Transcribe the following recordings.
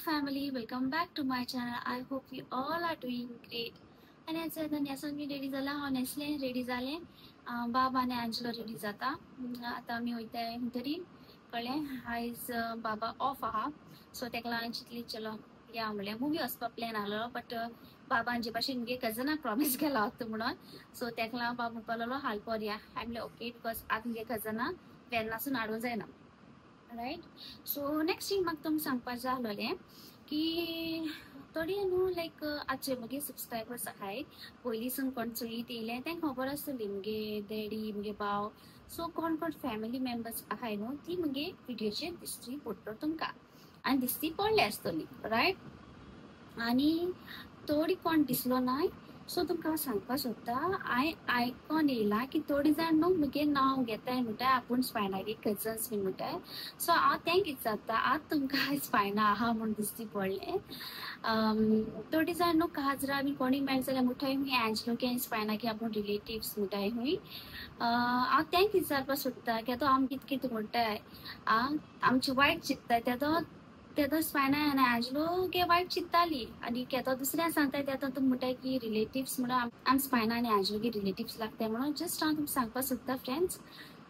family, welcome back to my channel. I hope you all are doing great. आणि याचं मी ready झाला honestly ready झाले बाब आणि अँजलो रेडी जाता आता आम्ही वयताय तरी कळ्ळें आयज बाबा ऑफ आहा सो तेका लागून चिंतली चलो या म्हणल्यार मुवी वचपाक प्लॅन आहलो बट बाबान जे भाशेन मुगे कजनाक प्रॉमिस केला होता म्हणून सो तेका लागून बाबा म्हणपाक लागलो हालपोर या आय म्हणलें ओके बिकॉज आतां मुगे कजना वेर्नासून हाडूंक जायना राइट सो नेक्स्ट थिंग म्हाका तुमकां सांगपाक जाय आहलोलें की थोडी न्हू लायक आजचे मुगे सबस्क्रायबर्स आहाय पयलींसून कोण चलयत येयले तांकां खबर आसतली मुगे डॅडी मुगे भाव सो कोण कोण फॅमिली मेंबर्स आहाय न्हू ती मुगे व्हिडिओचेर दिसची पडटलो तुमकां आनी दिसती पडले आसतली रायट आनी थोडी कोण दिसलो नाय सो तुमकां सांगपाक सोदता आयकोन येयला की थोडी जाण न्हू मुगे नांव घेताय म्हणटाय आपूण स्पायनागे कजन्स बीन म्हणटाय सो हांव तेंक विचारता आज तुमकां स्पायना आहा म्हूण दिसती पडलें थोडी जाण न्हू काजरा बी कोणी मेळ्ळें जाल्यार म्हणटाय हुंय एंजलोके स्पायनागे आपूण रिलेटिव्स म्हणटाय हुंय हांव तेंक विचारपाक सोदता केदो आमी कितें कितें म्हणटाय आमचे वायट चिंतताय तेदो स्पायना आनी एंजलो गे वायट चिंतताली आनी केदो दुसऱ्या सांगताय तेदो तुमी म्हणटाय की रिलेटिव्स म्हणून आमी स्पायना आनी एंजलो गे रिलेटिव्स लागताय म्हणून जस्ट हांव तुमकां सांगपाक सोदता फ्रेंड्स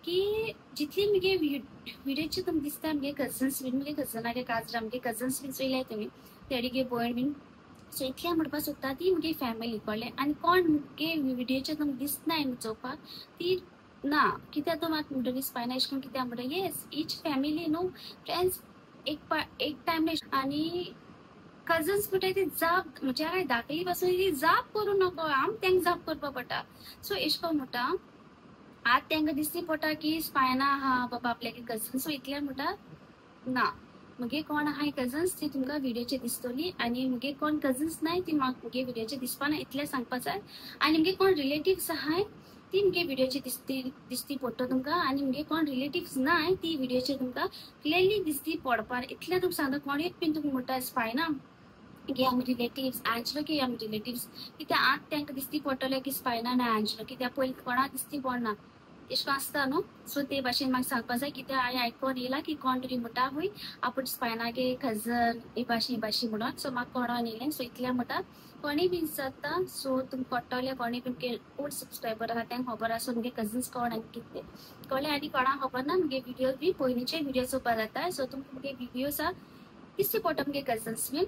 की जितली मुगे व्हिडिओचे तुमकां दिसता मुगे कजन्स बीन मुगे कजनागे काजरा मुगे कजन्स बीन चोयल्याय तुमी तेडीगे भयण बीन सो इतलें म्हणपाक सोदता ती मुगे फॅमिली कळ्ळें आनी कोण मुगे व्हिडिओचे तुमकां दिसनाय चोवपाक ती ना कित्याक तो म्हाका म्हणटली स्पायना एशें कोन्न कित्याक म्हणटा येस ईच फॅमिली न्हू फ्रेंड्स एक टाइम आनी कजन्स म्हणटाय ती जाप म्हणजे काय धाकली पासून ती जाप करूं नको आम तेंक जाप करपाक पडटा सो एशें कोन्न म्हणटा आज तेंका दिसती पडटा की स्पायना आहा बाबा आपल्यागे कजन्स सो इतलें म्हणटा ना मुगे कोण आहाय कजन्स ती तुमकां व्हिडिओचेर दिसतली आनी मुगे कोण कजन्स नाय ती म्हाका मुगे व्हिडिओचेर दिसपाना इतलें सांगपाक जाय आनी मुगे कोण रिलेटिव्स आहाय ती मुगे व्हिडिओचेर दिसती पडटा तुमकां आनी मुगे कोण रिलेटिव्स नाय ती व्हिडिओचेर तुमकां क्लियरली दिसती पडपा इतलें तुमकां सांगता कोणेक बीन तुमकां म्हणटा स्पायना गे आमी रिलेटिव्स एंजलो गे आमी रिलेटिव्स कित्याक आज तेंका दिसती पडटलें की स्पायना आनी एंजलो कित्याक पयलीं कोणाक दिसती पडना एशें आसता न्हू सो ते भाशेन म्हाका सांगपाक जाय कित्याक हांवें आयकोन येयला की कोण तरी म्हणटा हुंय आपूण स्पायनागे कजन ही भाशी म्हणून सो म्हाका कोणोन येयलें सो इतलें म्हणटा कोणीय बीन विचारता सो तुमकां कळटलें कोणीय बीन मुगे ओल्ड सबस्क्रायबर आहा तांकां खबर आसा मुगे कजन्स कोण आनी कितें कळ्ळें आनी कोणाक खबर ना मुगे व्हिडिओ बी पयलींचे व्हिडिओ चोवपाक जाता सो तुमकां मुगे व्हिडिओज आहा दिसती पडटा मुगे कजन्स बीन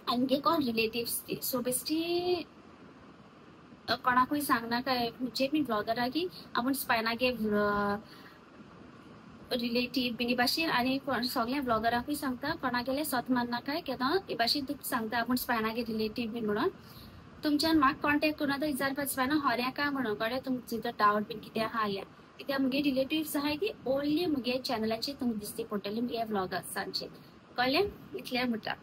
आनी मुगे कोण रिलेटिव्स बी सो बेश्टी कोणाकूय सांगना काय म्हणजे बी ब्लॉगरा की आपूण स्पायनागे रिलेटिव्ह बिनी भाशेन आनी सगळ्या ब्लॉगराकूय सांगता कोणागेले स्वत मानना काय केदो हे भाशेन तुका सांगता आपूण स्पायनागे रिलेटिव्ह बीन म्हणून तुमच्यान म्हाका कॉन्टेक्ट करून आतां विचारपाक स्पायना होऱ्या काय म्हणून कळ्ळें तुमचो जर डावट बीन कितें आहा या कित्याक मुगे रिलेटिव्स आहाय ती ओन्ली मुगे चॅनलाचेर तुमकां दिसती पडटली मुगे ब्लॉगर्सांचेर कळ्ळें इतलें म्हणटा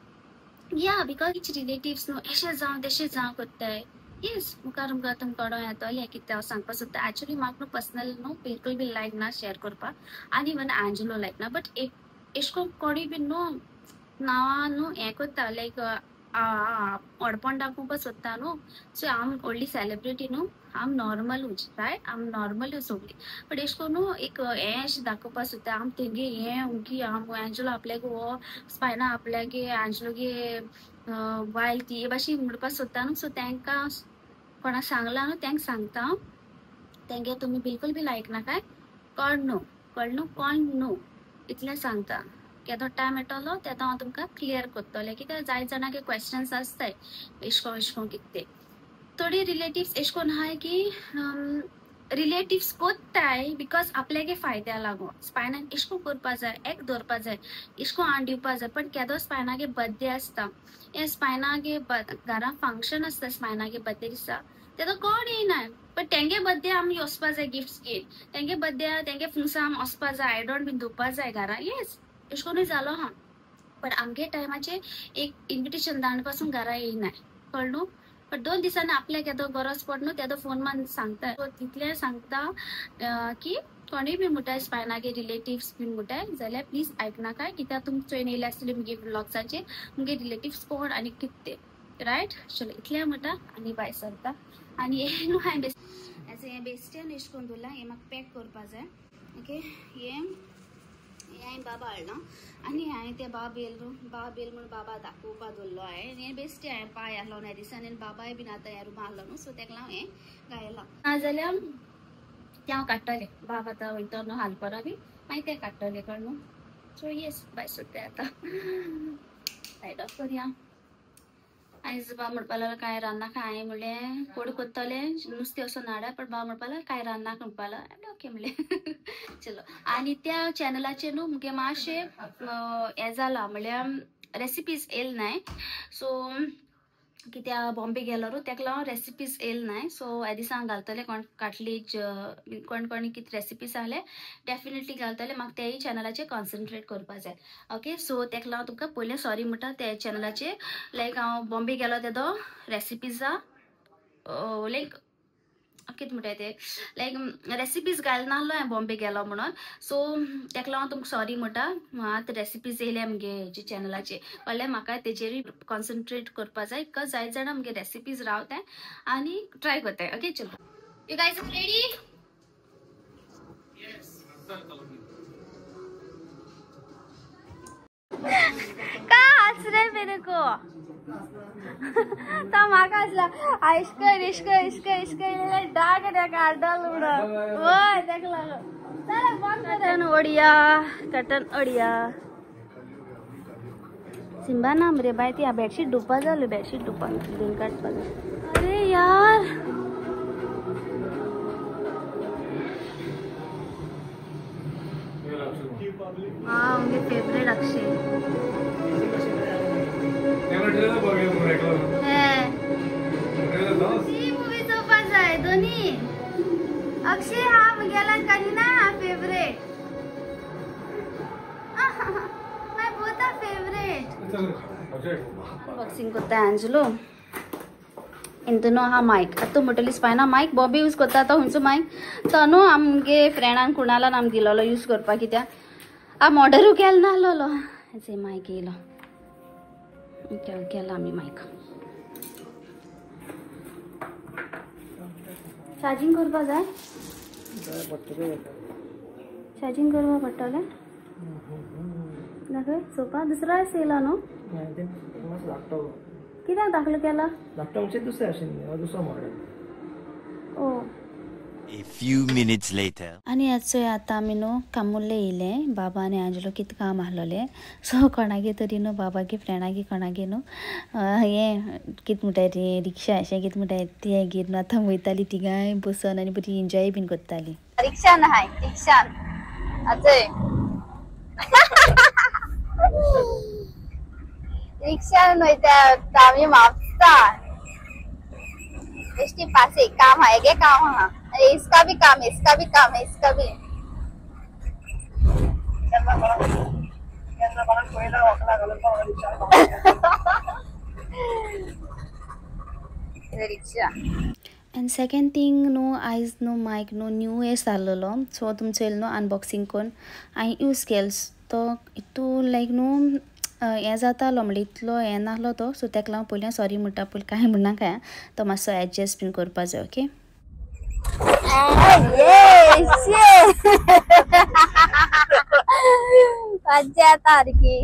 या बिकॉज इच रिलेटिव्स न्हू अशें जावं तशें जावं कोत्ताय येस मुखार मुखार तुमकां कळों येतलें कितें हांव सांगपाक सोदता एक्चुअली म्हाका न्हू पर्सनल न्हू बिलकुल बी लायक ना शेअर करपाक आनी इवन एंजलो लायक ना बट एशें कोन्न कोणीय बीन न्हू नांवां न्हू हें करता लायक ओडपण दाखोवपाक सोदता न्हू सो हांव व्हडली सेलिब्रिटी न्हू आम नॉर्मलूच रायट आम नॉर्मलूच सगळी बट एशें कोन्न न्हू एक हें अशें दाखोवपाक सोदता आम तेंगे हें उगी आम एंजलो आपल्यागे हो स्पायना आपल्यागे एंजलोगे वायल ती हे भाशेन म्हणपाक सोदता न्हू सो तांकां कोणाक सांगला न्हू तांकां सांगता तेंगे तुमी बिलकुल बी लायक नाकाय कळ्ळें न्हू न्हू इतलें सांगता केदो टायम येतलो तेदो हांव तुमकां क्लियर करतलें कित्याक जाय जाणांगे क्वेश्चन्स आसताय एशें कितें थोडी रिलेटिव्स एशें कोन्न आहाय की रिलेटिव्स कोत्ताय बिकॉज आपल्यागे फायद्या लागून स्पायनाक एशें कोन्न करपा जाय एक दवरपा जाय एशें कोन्न आण दिवपा जाय पण केदो स्पायनागे बर्थडे आसता हे स्पायनागे घरान फंक्शन आसता स्पायनागे बर्थडे दिसा तेदो कोण येयना पण तेंगे बर्थडे आमी वचपा जाय गिफ्ट्स घेवन तेंगे बर्थडे तेंगे फुंगसा आमी वचपा जाय आयडोण बीन दिवपा जाय घरा येस एशें कोन्नूय जालो हा पण आमगे टायमाचेर एक इन्विटेशन धाडून पासून घरा येयनाय कळ्ळें न्हू पण 2 दिसांनी आपल्याक येदो गरज पड न्हू तेदो फोन मान सांगता सो तितलें सांगता की कोणीय बीन म्हणटाय स्पायनागे रिलेटिव्स बीन म्हणटाय जाल्यार प्लीज आयकनाकाय कित्याक तुमकां चोयन येयले आसतले मुगे ब्लॉग्साचेर मुगे रिलेटिव्स कोण आनी कितें रायट चलो इतलें म्हणटा आनी बाय सरता आनी हें न्हू हांवें हें बेस्टेन एशें कोन्न दवरलां हें म्हाका पॅक करपा जाय ओके हें हांवें बाबा हाडलो आनी हांवें ते बाब येल म्हूण बाबा दाखोवपा दवरलो हांवें हें बेश्टें हांवें पांय आहलो ह्या दिसान आनी बाबाय बीन आतां ह्या रुमा आहलो न्हू सो तेका लागून हें घायला नाजाल्यार तें हांव काडटलें बाब आतां वयता न्हू हालपरा बी मागीर तें काडटलें कळ न्हू सो येस बाय सुट्टें आतां लायट ऑफ करया आयज बाब म्हणपा लागलो कांय रांदनाका हांवें म्हणलें कोड कोत्तलें नुस्तें असो नाडा पण बाब म्हणपा लागलो कांय रांदनाका म्हणपा लागलो ओके म्हणलें चलो आनी त्या चॅनलाचेर न्हू मुगे मातशें हें जालां म्हणल्यार रेसिपीज येल नाय सो कित्या बॉम्बे गेलो न्हू तेका लागून रेसिपीज येल नाय सो ह्या दिसा हांव घालतलें कोण काटली कोण कितें रेसिपीज आहले डेफिनेटली घालतलें म्हाका तेय चॅनलाचेर कॉन्सन्ट्रेट करपा जाय ओके सो तेका लागून तुमकां पयलें सॉरी म्हणटा त्या चॅनलाचेर लायक हांव बॉम्बे गेलो तेदो रेसिपीजा लायक कितें म्हणटाय ते लायक रेसिपीज घालना आहलो हांवें बॉम्बे गेलो म्हणून सो तेका लागून तुमकां सॉरी म्हणटा आतां रेसिपीज येयल्या मुगे हेजे चॅनलाचेर म्हणल्यार म्हाका तेजेरूय कॉन्सन्ट्रेट करपा जाय बिकॉज जायत जाणां मुगे रेसिपीज रावताय आनी ट्राय कोत्ताय ओके चलो यू गाइस आर रेडी का हंस रहे मेरे को तो म्हाका हसला इश्क डाग रे काडल उडो ओय तेका लागो चल बंद कटन ओडिया सिंबा नाम रे बाय ती बेडशीट डुप्पा जाली बेडशीट डुप्पा दिन काडपा अरे यार हाँ मुझे फेवरेट अक्षय मूवी चोवपाक जाय दोनी अक्षय हा मुगेला करीना favourite my both are favourite unboxing कोत्ता एंजलो इंतनो हा माइक तूं म्हणटलीस पायना माइक बॉबी यूज कोत्ता तो हुंचो माइक तो न्हू आमगे फ्रेंडान कुणालान आम दिलोलो यूज करपा कित्या आ मॉडरू केल नाहलोलो हेजे माइक येयलो केला आमी माइक चार्जिंग करपा जाय चार्जिंग करपा पडटलें दाखय चोवपा दुसरो येयला न्हू कित्याक दाखलो केला लॅपटॉपचे दुसरे आशिल्ले दुसरो मॉडेल ओ A few minutes later. आनी आजचो आतां आमी न्हू कामुल्ले येयले बाबा आनी आंजलो कितें काम आहलोलें सो कोणागे तरी न्हू बाबागे फ्रेंडागे कोणागे न्हू हें कितें म्हणटाय रे रिक्षा अशें कितें म्हणटाय तें घेवन आतां वयतालीं तिगाय बसून आनी बरी एन्जॉय बीन करतालीं रिक्षान हाय रिक्षान आजय रिक्षान वयता आमी म्हापसा एसटी पासे काम है ये काम है इसका भी काम है इसका भी काम है इसका भी रिक्षा एंड सेकेंड थिंग न्हू आयज न्हू मायक न्हू न्यू येस आहलोलो सो तुमचो येयलो न्हू अनबॉक्सिंग करून हांवें यूज केलो तो इतू लायक न्हू हें जातालो म्हणल्यार इतलो हें नाहलो तो सो तेका लागून पयलीं सॉरी म्हणटा पयलीं कांय म्हणनाका तो मातसो एडजस्ट बीन करपा जाय ओके मज्जा येता सारकी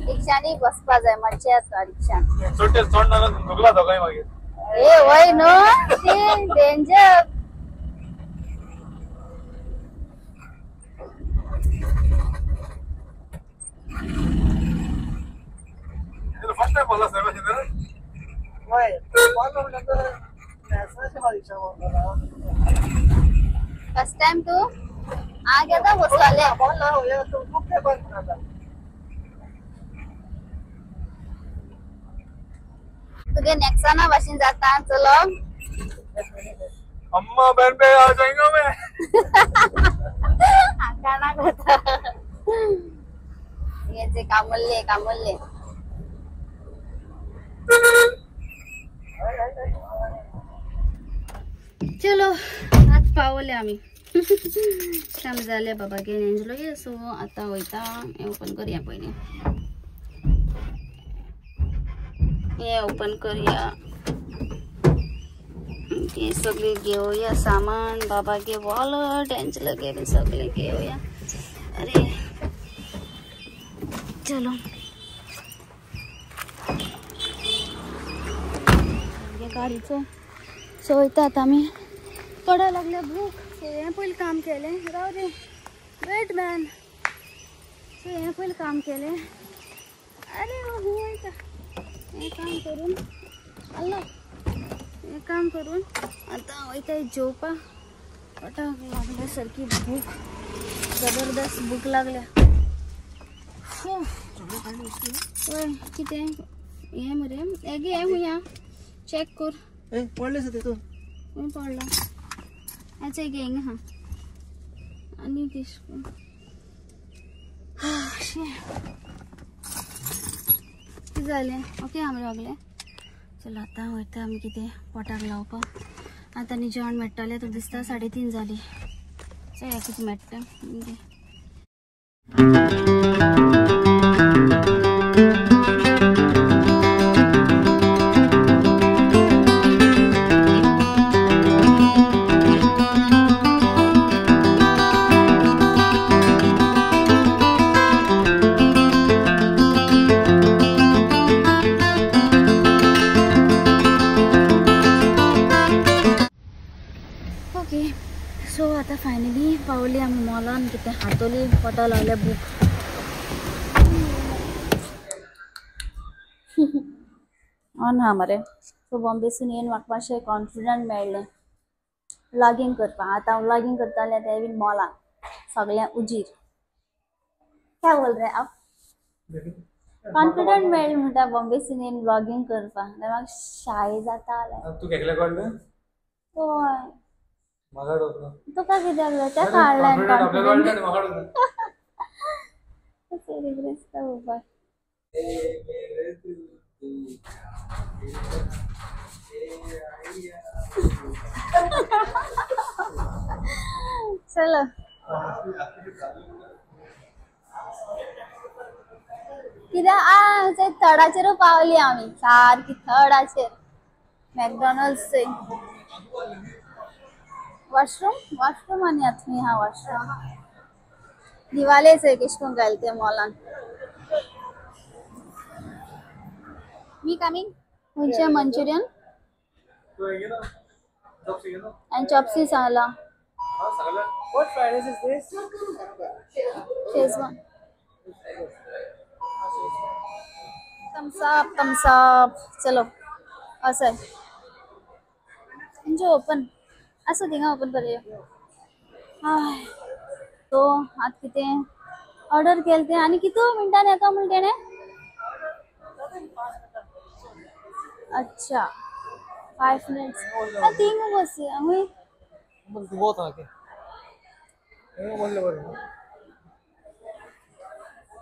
रिक्षांनी बसपा जाय मज्जा येता रिक्षान ए वय न्हू डेंजर फर्स्ट टाइम बोला सेवा जिंदर वय बोल नंतर ऐसा से रिक्षा बोला फर्स्ट टाइम तू आ गया था बसवाले बोल ना हो या तो खूप काय बंद झाला तुझे नेक्साना वाशिन जाता चलो अम्मा बहन पे आ जाएगा मैं खाना खाता ये जे कामुल्ले चलो आज पावले आम्ही काम जाले बाबा गे एंजलो ये सो आता वयता हे ओपन करूया पयलीं हे ओपन करूया ते सगळे घेऊया सामान. बाबागे वॉलेट यांचे बी सगळे घेऊया. अरे चलो गाडीचं सोयता आता आम्ही पडा लागल्या भूक. सो हे पहिले काम केले. राहू दे वेट मॅन. सो हे पहिले काम केले. अरे हो का हे काम करून अल्ला हे काम करून आता वैता झोपा. पटा लागल्यासारखी भूक जबरदस्त भूक लागल्या. हो किती हे मरे एगे हे हुया चेक कर. पडलेस ते तू पडला याचं घेंग हा आणि तीసుకో. झाले ओके आम्ही लागले. चला आता वयता आम्ही किती पोटाक लावपा. आता नी जेवण मेट्टाले तर दिसता 3:30 झाली. चल किती मेट्टा सो आता फायनली पावली आम्ही मॉलान. किती हातोली पोटा लागल्या भूक. ऑन हा मरे. सो बॉम्बेसून येवन म्हाका मातशें कॉन्फिडंट मेळ्ळें व्लॉगिंग करपाक. आतां व्लॉगिंग करतालें ते बीन मॉलान सगळ्यां उजीर. काय बोल रे आप कॉन्फिडंट मेळ्ळें म्हणटा बॉम्बेसून येवन व्लॉगिंग करपाक. म्हाका शाय जाता. तू केकले काढलं होय तुका कित्याक त्या चलो कित्याक थर्डाचेर पावली आमी सारकी थर्डाचेर. मॅकडॉनल्ड्स वॉशरूम आणि आत्मी हा वॉशरूम दिवालेच आहे किशकोन घालते मॉलान. मी कमिंग म्हणजे Manchurian and chopsy sala. What fried rice is this? Shezwan. Thumbs up. चलो असं आहे. ओपन असं दे ओपन करूया. तो आज किती ऑर्डर केलते आणि किती मिनिटांनी येतो म्हणते ने. अच्छा 5 minutes. 3 बस आम्ही बहुत आके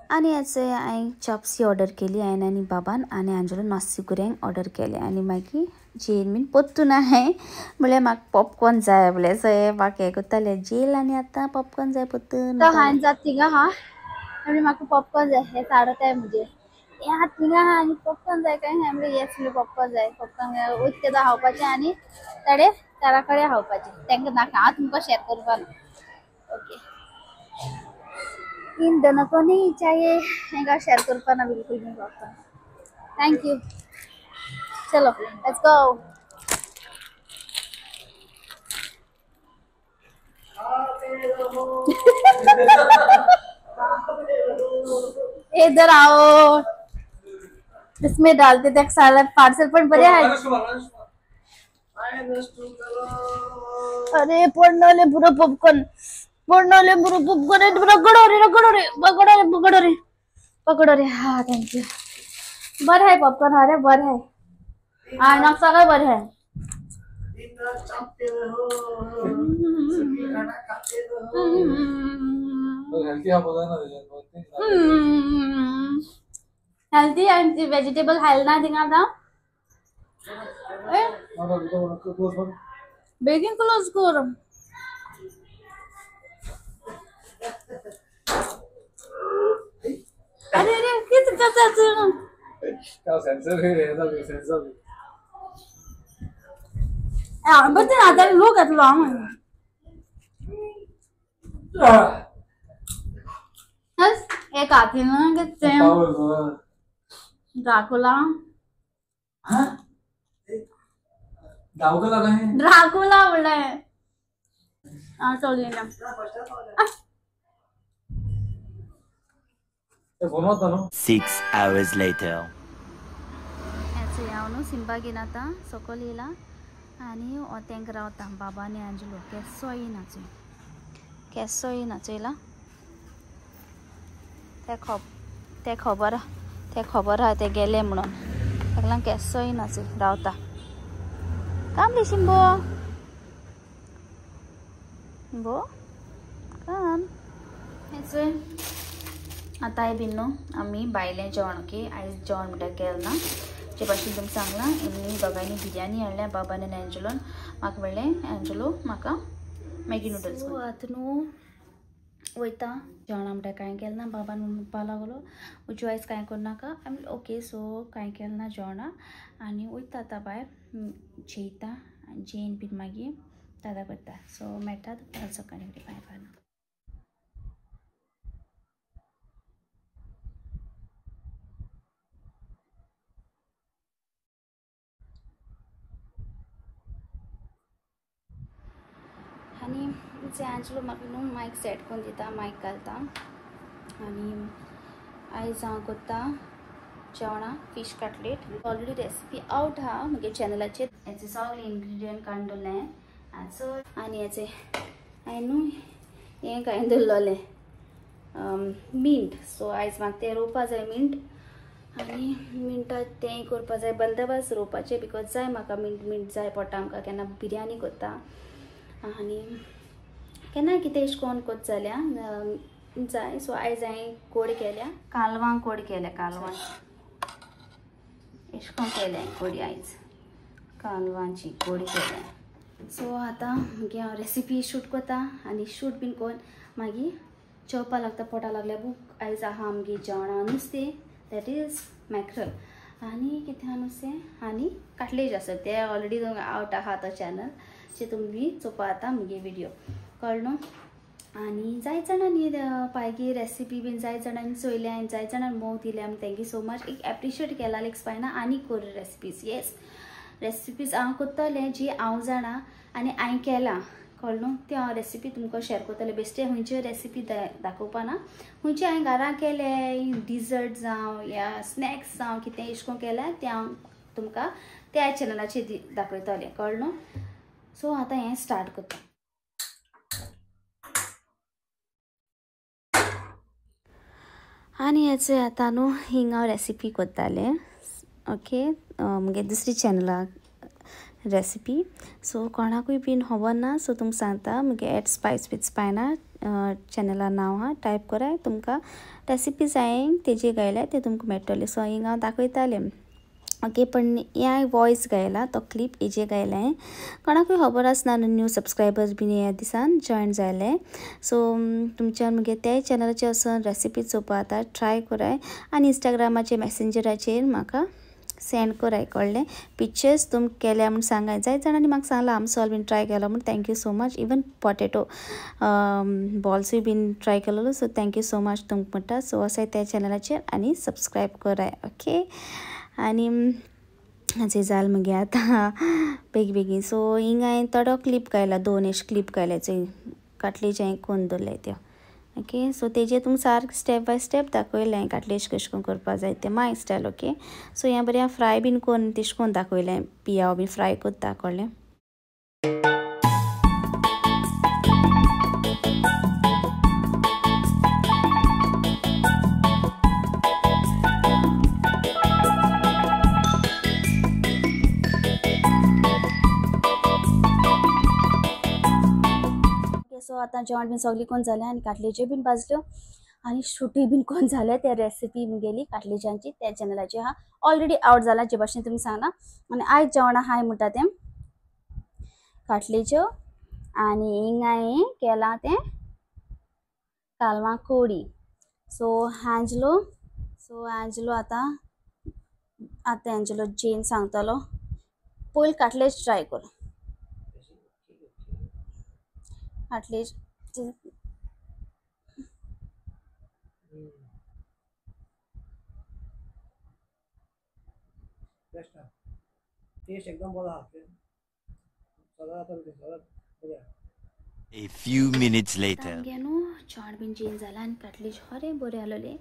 आणि याचे हांवें चॉप्सी ऑर्डर केली हांवें आनी बाबान. आनी आंजलो नासी कुऱ्यांक ऑर्डर केले. आनी मागीर जेल बीन पोत्तून हांवें म्हळ्यार म्हाका पॉपकॉर्न जाय बोले. सो हे म्हाका हें करताले जेल आनी आतां पॉपकॉर्न जाय पोत्तून. हांवें जात थिंगा हा आनी म्हाका पॉपकॉर्न जाय. हे साडत आहे म्हणजे हे हात थिंगा हा आनी पॉपकॉर्न जाय काय हांवें म्हणलें येस म्हणलें पॉपकॉर्न जाय. पॉपकॉर्न वयत तेदा खावपाचें आनी ताडे तारा कडेन खावपाचें. तांकां नाका हांव तुमकां शेअर करपा ना. ओके इन दोनों को नहीं चाहिए इनका शेयर कर पाना बिल्कुल नहीं होता. Thank you. चलो लेट्स गो. इधर आओ. इसमें डालते थे साला पार्सल पण बरे आहे. अरे पडले बुरा पॉपकॉर्न पडले बुरा पॉपकॉर्न पकडो रे. हा थँक्यू. बरं आहे पॉपकॉर्न. अरे बरं आहे आणि सगळं बरं आहे. हेल्थी आणि वेजिटेबल खायला ना थिंगा आता बेगीन क्लोज कर. अरे अरे किती कसं क्या सेंसर है रहता है sensor but then other look at long. Yes, एक आती ना कहते हैं ड्राकुला. हाँ ड्राकुला नहीं ड्राकुला बोला है. हाँ चलिए ना. ये बोलो तो ना 6 hours later. याचे यावनो सिंबा गेला आता सकोलीला आणि ओतेंक रावता बाबाने अंजलो केसोई नाचयला ते खबर हा ते गेले म्हणून ताका केसोई नाचय रावता काम शिंबो शिंबो काम याचे आता हे बिन्नो आम्ही बायले जेवण ओके आयज जेवण म्हणटा केलें ना जे भाशेन तुमकां सांगलां एमनी दोगांयनी बिरयानी हाडल्या बाबान आनी एंजलोन म्हाका म्हणलें एंजलो म्हाका मॅगी नूडल्स आतां न्हू वयता जेवणा म्हणटा कांय केलें ना बाबान म्हणपा लागलो उजो आयज कांय करनाका आमी ओके सो कांय केलें ना जेवणा आनी वयता आतां भायर जेयता आनी जेयन बीन मागीर दादा करता सो मेळटा काल सकाळीं बाय बाय. आणि जे एंजलो म्हाका न्हू मायक सेट करून दिता मायक घालता आनी आयज हांव करता जेवणा fish cutlet already recipe out आहा म्हगे चॅनलाचेर हेचे सगळे इन्ग्रिडियंट काडून दवरलें सो आनी हेचे हांवें न्हू हें काडून दवरलेलें मिंट सो आयज म्हाका तें रोवपा जाय मिंट आनी मिंटा तें करपा जाय बंदोबस्त रोवपाचें बिकॉज जाय म्हाका मिंट जाय पडटा आमकां केन्ना बिरयानी करता आनी केन्ना कितें अशें कोन्न कोत जाल्यार जाय सो आयज हांवें कोड केल्या कालवां कोड केल्या कालवां अशें कोन्न केल्या कोडी आयज कालवांची कोडी केल्या सो आतां मागीर हांव रेसिपी शूट कोता आनी शूट बीन कोन्न मागीर जेवपा लागता पोटा लागल्या बूक आयज आहा आमगे जेवणा नुस्तें दॅट इज मॅक्रल आनी कितें आहा नुस्तें आनी काटलेज आसा ते ऑलरेडी आवट आहा तो चॅनल जे तुमी चोवपा जाता म्हगे व्हिडिओ कळ्ळो न्हू आनी जाय जाणांनी पायगी रेसिपी बीन जाय जाणांनी चोयल्या आनी जाय जाणांनी मोग दिल्या थँक्यू सो मच एक एप्रिशिएट केला लायक स्पायना आनी कोर रेसिपीज येस रेसिपीज हांव कोत्तलें जी हांव जाणा आनी हांवें केलां कळ्ळो न्हू ती हांव रेसिपी तुमकां शेअर कोत्तलें बेश्टे खंयच्यो रेसिपी दाखोवपा ना खंयचे हांवें घरा केले डिजर्ट जावं या स्नॅक्स जावं कितें अशें करून केल्यार तें हांव तुमकां त्या चॅनलाचेर दाखयतलें कळ्ळो न्हू सो आतां हें स्टार्ट करता आनी हेचे आतां न्हू हिंग हांव रेसिपी कोत्तालें ओके म्हगे दुसरी चॅनलाक रेसिपी सो कोणाकूय बीन खबर ना सो तुमकां सांगता म्हगे एट स्पायस विथ स्पायना चॅनला नांव हा टायप कराय तुमकां रेसिपीज हांवें तेजे गायल्या ते तुमकां मेळटले सो हिंग हांव दाखयतालें ओके पण हे वॉयस गायला तो क्लिप हेजे गायलें कोणाकूय खबर आसना न्यू सबस्क्रायबर्स बीन ह्या दिसान जॉयन जाले सो तुमच्यान मुगे ते चॅनलाचेर वचून रेसिपी चोवपा जाता ट्राय कराय आनी इंस्टाग्रामाचेर मॅसेंजराचेर म्हाका सेंड कराय कळ्ळें पिक्चर्स तुमकां केल्या म्हूण सांगाय जाय जाणांनी म्हाका सांगलां आमसोल बीन ट्राय केलो म्हूण thank you so much even potato बॉल्सूय बीन ट्राय केलेलो सो थँक्यू सो मच तुमकां म्हणटा सो वसाय त्या चॅनलाचेर आनी सबस्क्रायब कराय ओके आनी हाजे जाल मगे आतां बेगीन सो हिंग हांवें थोडो क्लिप गायला 2 एश क्लिप गायले चोय काटलेज हांवें कोन्न दवरले त्यो ओके सो तेजे तुमकां सारकें स्टेप बाय स्टेप दाखयलें हांवें काटलेज कशें करून करपा जाय तें माय स्टायल ओके सो हें बरें फ्राय बीन कोन्न तेश कोन्न दाखयलें पियाव बीन फ्राय कोत्ता कळ्ळें सो आतां जेवण बीन सगळी कोण जालें आनी काटलेज्यो बीन भाजल्यो आनी शुटी बीन कोण जालें ते रेसिपी मुगेली काटलेज्यांची त्या चॅनलाचेर आहा ऑलरेडी आवट जाला जे भाशेन तुमी सांगना आनी आयज जेवणा हाय म्हणटा तें काटलेज्यो आनी हिंग हांवें केलां तें कालवां कोडी सो एंजलो आतां एंजलो जेन सांगतलो पयलीं काटलेज ट्राय कर एटलीस्ट बेस्ट है टेस्ट एकदम बोला आपके सगळं आता सगळं बघा A few minutes later. आमगेनू चाड बीन चेंज जाला आनी कटलीज हरे बरे आसलेले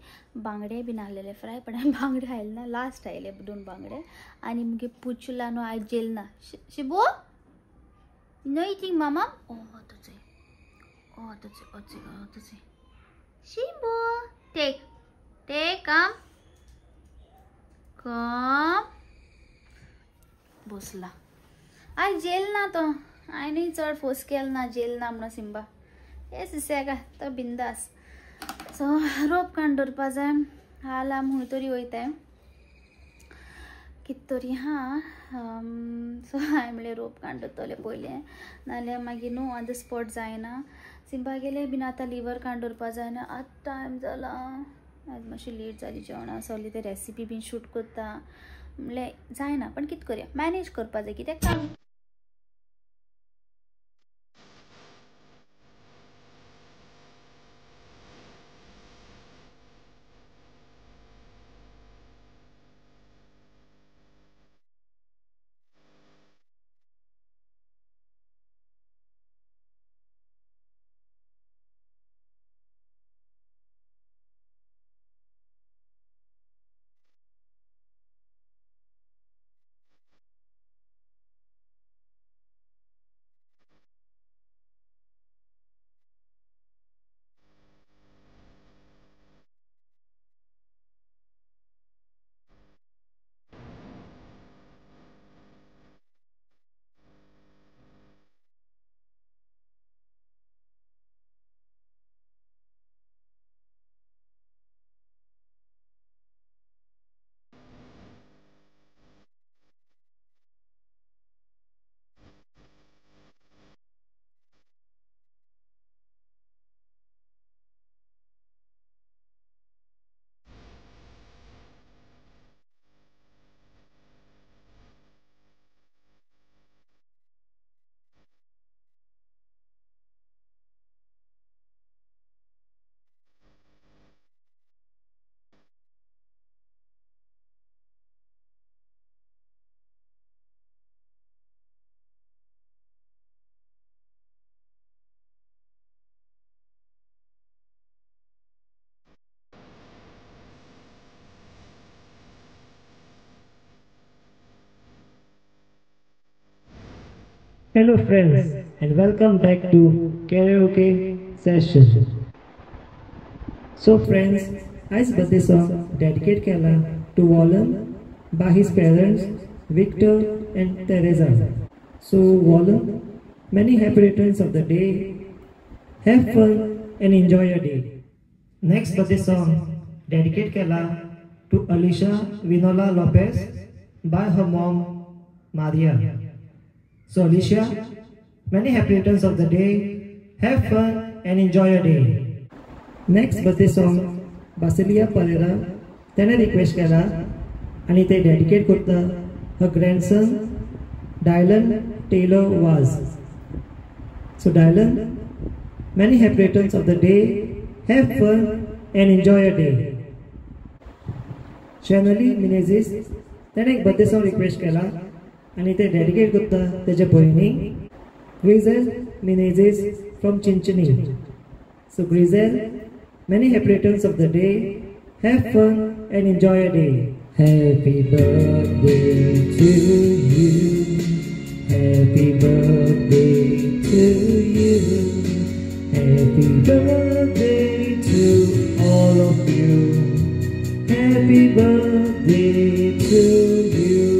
बांगडे बीन आसलेले फ्राय पण हांवें बांगडे आयले ना लास्ट आयले 2 बांगडे आनी मुगे पुचला न्हू आयज जेल ना शिबू नो इटिंग मामा तुझे शिबू टेक कम बसला आयज जेल ना तो आयनूय चड फोर्स केल ना जेल ना म्हणून सिंबा हे सिसेगा तो बिंदास सो रोप काण दवरपा जाय हाल आम हूंय तरी वयताय कित तरी सो हांवें म्हणलें रोप काण दवरतलें पयलें नाल्यार मागीर न्हू ऑन द स्पॉट जायना सिंबा गेले बीन आतां लिवर काण दवरपा जायना आतां टायम जाला आज मातशी लेट जाली जेवणा सगळी ते रेसिपी बीन शूट करता म्हणलें जायना पण कित करया मॅनेज करपा जाय कित्याक काम Hello friends and welcome back to karaoke session. So friends, आज birthday song dedicate केला to Wallen by his parents Victor and Teresa. So Wallen, many happy returns of the day. Have fun and enjoy your day. Next birthday song dedicate केला to Alicia Vinola Lopez by her mom Maria. So Alicia, many happy returns of the day. Have fun and enjoy your day. Next birthday song Basilia Pereira त्याने request केला आणि ते dedicate करता her grandson Dylan Taylor Vaz. So Dylan, many happy returns of the day. Have fun and enjoy your day. Shanali Menezes त्याने एक birthday song request केला आणि ते डेडिकेट करता त्याच्या भयणीक Grizel Menezes from Chinchini. So Grizel, many happy returns of the day. Have fun and enjoy your day. Happy birthday to you. Happy birthday to you. Happy birthday to all of you. Happy birthday to you.